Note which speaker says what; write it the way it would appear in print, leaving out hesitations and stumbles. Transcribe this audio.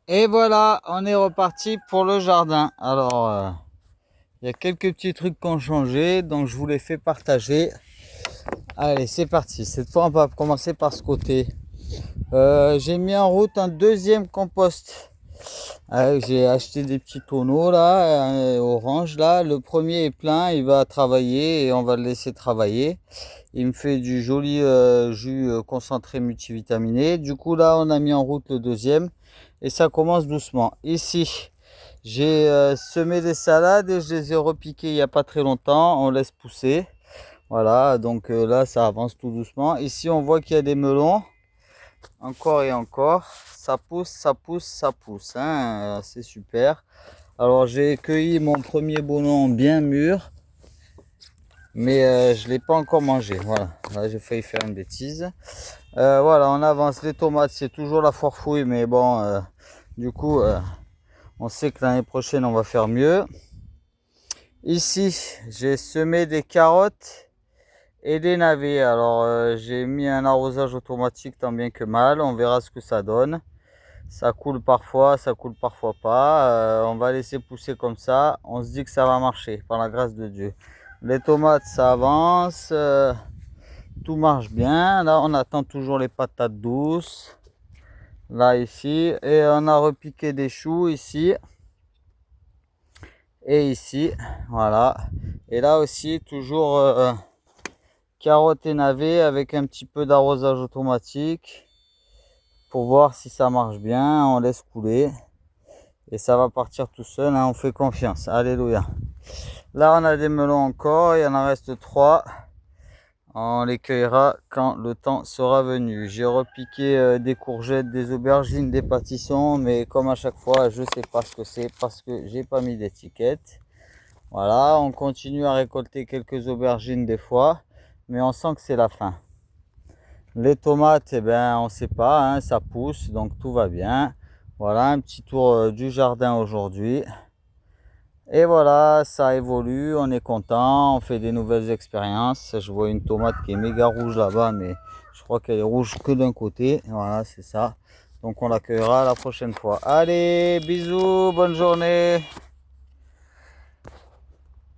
Speaker 1: Et voilà, on est reparti pour le jardin. Alors, il y a quelques petits trucs qui ont changé, donc je vous les fais partager. Allez, c'est parti. Cette fois, on va commencer par ce côté. J'ai mis en route un deuxième compost. J'ai acheté des petits tonneaux là, orange là. Le premier est plein, il va travailler et on va le laisser travailler. Il me fait du joli jus concentré multivitaminé. Du coup là, on a mis en route le deuxième et ça commence doucement. Ici, j'ai semé des salades et je les ai repiquées il n'y a pas très longtemps. On laisse pousser. Voilà, donc là, ça avance tout doucement. Ici, on voit qu'il y a des melons. Encore et encore. Ça pousse, ça pousse, ça pousse. Hein, c'est super. Alors, j'ai cueilli mon premier melon bien mûr. Mais je ne l'ai pas encore mangé. Voilà, là, j'ai failli faire une bêtise. Voilà, on avance. Les tomates, c'est toujours la foire fouille. Mais bon, du coup, on sait que l'année prochaine, on va faire mieux. Ici, j'ai semé des carottes et des navets. Alors, j'ai mis un arrosage automatique tant bien que mal. On verra ce que ça donne. Ça coule parfois pas. On va laisser pousser comme ça. On se dit que ça va marcher, par la grâce de Dieu. Les tomates, ça avance. Tout marche bien. Là, on attend toujours les patates douces. Là, ici. Et on a repiqué des choux ici. Et ici. Voilà. Et là aussi, toujours carottes et navets avec un petit peu d'arrosage automatique. Pour voir si ça marche bien. On laisse couler. Et ça va partir tout seul. Hein, on fait confiance. Alléluia. Là, on a des melons encore. Il y en reste 3. On les cueillera quand le temps sera venu. J'ai repiqué des courgettes, des aubergines, des pâtissons, mais comme à chaque fois, je ne sais pas ce que c'est parce que j'ai pas mis d'étiquette. Voilà, on continue à récolter quelques aubergines des fois, mais on sent que c'est la fin. Les tomates, eh ben, on ne sait pas, hein, ça pousse, donc tout va bien. Voilà, un petit tour du jardin aujourd'hui. Et voilà, ça évolue, on est content, on fait des nouvelles expériences. Je vois une tomate qui est méga rouge là-bas, mais je crois qu'elle est rouge que d'un côté. Voilà, c'est ça. Donc on l'accueillera la prochaine fois. Allez, bisous, bonne journée.